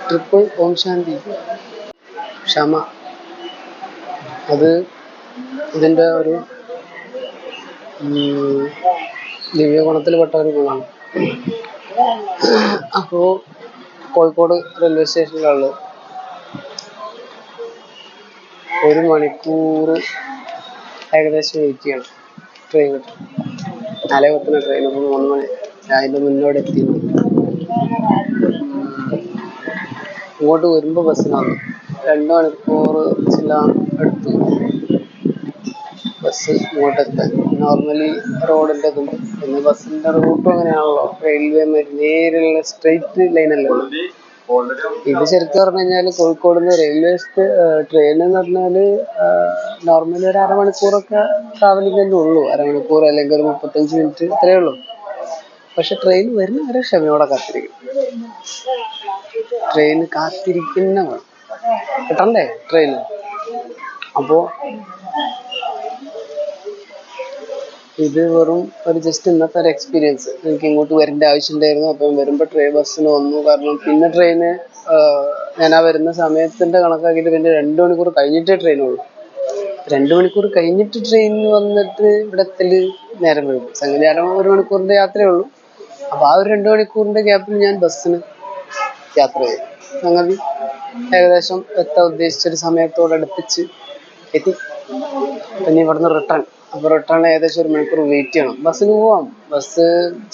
Triple Om Shanti ക്ഷമ, അത് ഇതിൻ്റെ ഒരു ദിവ്യഗുണത്തിൽപ്പെട്ട ഒരു ഗുണമാണ്. അപ്പോൾ കോഴിക്കോട് റെയിൽവേ സ്റ്റേഷനിലുള്ള 1 മണിക്കൂർ ഏകദേശം വെയിറ്റ് ചെയ്യണം ട്രെയിൻ കിട്ടും. 4:10 ട്രെയിൻ, ഇപ്പോൾ 3 മണി. ഞാൻ അതിൻ്റെ മുന്നോട്ട് എത്തിയിരുന്നു. ഇങ്ങോട്ട് വരുമ്പോൾ ബസ്സിനാണ് 2 മണിക്കൂർ എടുത്തു ബസ് ഇങ്ങോട്ടെത്താൻ. നോർമലി റോഡിൻ്റെ ഇതുണ്ട്, പിന്നെ ബസ്സിൻ്റെ റൂട്ടും അങ്ങനെയാണല്ലോ, റെയിൽവേ നേരെയുള്ള സ്ട്രെയിറ്റ് ലൈനല്ലല്ലോ. ഇത് ശരിക്കും പറഞ്ഞു കഴിഞ്ഞാൽ കോഴിക്കോട് നിന്ന് റെയിൽവേ ട്രെയിൻ എന്ന് പറഞ്ഞാൽ നോർമലി ഒരു അരമണിക്കൂറൊക്കെ ട്രാവലിംഗ് തന്നെ ഉള്ളൂ. അരമണിക്കൂർ അല്ലെങ്കിൽ ഒരു 35 മിനിറ്റ് ഇത്രയേ ഉള്ളൂ. പക്ഷെ ട്രെയിൻ വരുന്നവരെ ക്ഷമയോടെ കാത്തിരിക്കും. ട്രെയിൻ കാത്തിരിക്കുന്ന കിട്ടണ്ടേ ട്രെയിൻ. അപ്പോൾ ഇത് വെറും ഒരു ജസ്റ്റ് ഇന്നത്തെ ഒരു എക്സ്പീരിയൻസ്. എനിക്ക് ഇങ്ങോട്ട് വരേണ്ട ആവശ്യമുണ്ടായിരുന്നു. അപ്പം വരുമ്പോൾ ബസ്സിന് വന്നു. കാരണം പിന്നെ ട്രെയിന് ഞാൻ ആ വരുന്ന സമയത്തിൻ്റെ കണക്കാക്കിയിട്ട് പിന്നെ 2 മണിക്കൂർ കഴിഞ്ഞിട്ടേ ട്രെയിനുള്ളൂ. 2 മണിക്കൂർ കഴിഞ്ഞിട്ട് ട്രെയിനിന് വന്നിട്ട് ഇവിടെ എത്തല് നേരം വരും. സംഗതി 1 മണിക്കൂറിൻ്റെ യാത്രയേ ഉള്ളൂ. അപ്പോൾ ആ ഒരു 2 മണിക്കൂറിൻ്റെ ഗ്യാപ്പിൽ ഞാൻ ബസ്സിന് യാത്ര ചെയ്തു. സംഗതി ഏകദേശം എത്താൻ ഉദ്ദേശിച്ചൊരു സമയത്തോടടുപ്പിച്ച് എത്തി. പിന്നെ ഇവിടുന്ന് റിട്ടേൺ. അപ്പോൾ റിട്ടേൺ ഏകദേശം 1 മണിക്കൂർ വെയിറ്റ് ചെയ്യണം. ബസ്സിന് പോവാം.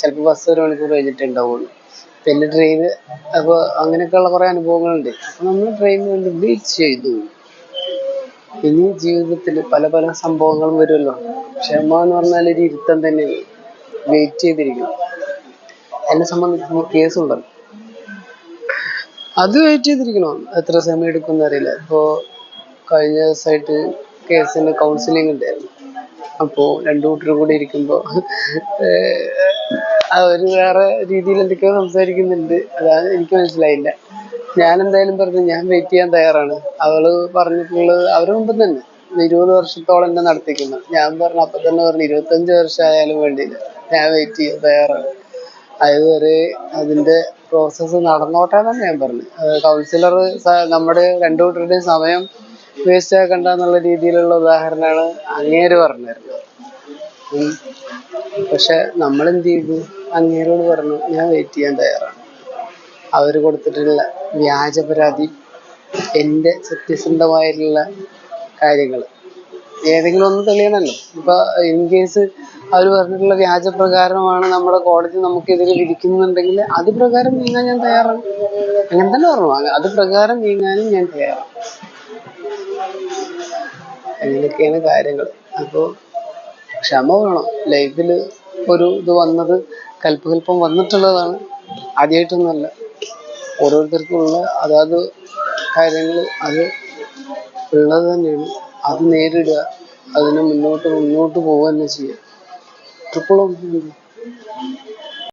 ചിലപ്പോൾ ബസ് 1 മണിക്കൂർ കഴിഞ്ഞിട്ടേ ഉണ്ടാവുള്ളൂ. പിന്നെ ട്രെയിന്. അപ്പോൾ അങ്ങനെയൊക്കെയുള്ള കുറേ അനുഭവങ്ങളുണ്ട്. അപ്പോൾ നമ്മൾ ട്രെയിനിന് വേണ്ടി വെയിറ്റ് ചെയ്തു. ഇനി ജീവിതത്തിൽ പല പല സംഭവങ്ങളും വരുമല്ലോ. ക്ഷമ എന്ന് പറഞ്ഞാൽ ഒരു ഇരുത്തം തന്നെയാണ്. വെയിറ്റ് ചെയ്തിരിക്കണം. എന്നെ സംബന്ധിച്ച് കേസുണ്ടല്ലോ, അത് വെയിറ്റ് ചെയ്തിരിക്കണം. എത്ര സമയം എടുക്കുമെന്ന് അറിയില്ല. ഇപ്പോൾ കഴിഞ്ഞ ദിവസമായിട്ട് കേസിൻ്റെ കൗൺസിലിംഗ് ഉണ്ടായിരുന്നു. അപ്പോൾ 2 കൂട്ടരും കൂടി ഇരിക്കുമ്പോൾ അവർ വേറെ രീതിയിൽ എന്തൊക്കെയോ സംസാരിക്കുന്നുണ്ട്. അതാണ് എനിക്ക് മനസ്സിലായില്ല. ഞാൻ എന്തായാലും പറഞ്ഞു ഞാൻ വെയിറ്റ് ചെയ്യാൻ തയ്യാറാണ്. അവൾ പറഞ്ഞിട്ടുള്ളത് അവരുടെ മുമ്പ് തന്നെ 20 വർഷത്തോളം എന്നെ നടത്തിക്കുന്നു. ഞാൻ പറഞ്ഞു അപ്പം തന്നെ പറഞ്ഞു 25 വർഷമായാലും വേണ്ടിയില്ല, ഞാൻ വെയിറ്റ് ചെയ്യാൻ തയ്യാറാണ്. അതുവരെ അതിൻ്റെ പ്രോസസ്സ് നടന്നോട്ടെ തന്നെ ഞാൻ പറഞ്ഞു. കൗൺസിലർ നമ്മുടെ 2 കൂട്ടരുടെയും സമയം വേസ്റ്റ് ആക്കണ്ട എന്നുള്ള രീതിയിലുള്ള ഉദാഹരണമാണ് അങ്ങേര് പറഞ്ഞിരുന്നത്. പക്ഷെ നമ്മളെന്ത് ചെയ്തു? അങ്ങേരോട് പറഞ്ഞു ഞാൻ വെയിറ്റ് ചെയ്യാൻ തയ്യാറാണ്. അവർ കൊടുത്തിട്ടുള്ള വ്യാജ പരാതി, എൻ്റെ സത്യസന്ധമായിട്ടുള്ള കാര്യങ്ങൾ ഏതെങ്കിലും ഒന്ന് തെളിയണമല്ലോ. ഇപ്പം ഇൻ കേസ് അവർ പറഞ്ഞിട്ടുള്ള വ്യാജ പ്രകാരമാണ് നമ്മുടെ കോടതി നമുക്കെതിരെ വിധിക്കുന്നുണ്ടെങ്കിൽ അത് പ്രകാരം നീങ്ങാൻ ഞാൻ തയ്യാറാണ്. അങ്ങനെ തന്നെ പറഞ്ഞു. അത് പ്രകാരം നീങ്ങാനും ഞാൻ തയ്യാറാണ്. അങ്ങനെയൊക്കെയാണ് കാര്യങ്ങൾ. അപ്പോൾ ക്ഷമ വേണം. ലൈഫിൽ ഒരു ഇത് വന്നത് കൽപ്പം വന്നിട്ടുള്ളതാണ്, ആദ്യമായിട്ടൊന്നുമല്ല. ഓരോരുത്തർക്കുമുള്ള അതാത് കാര്യങ്ങൾ അത് ഉള്ളത് തന്നെയാണ്. അത് നേരിടുക, അതിന് മുന്നോട്ട് പോവുക തന്നെ ചെയ്യുക. ട്രിപ്പിൾ ഓം ശാന്തി.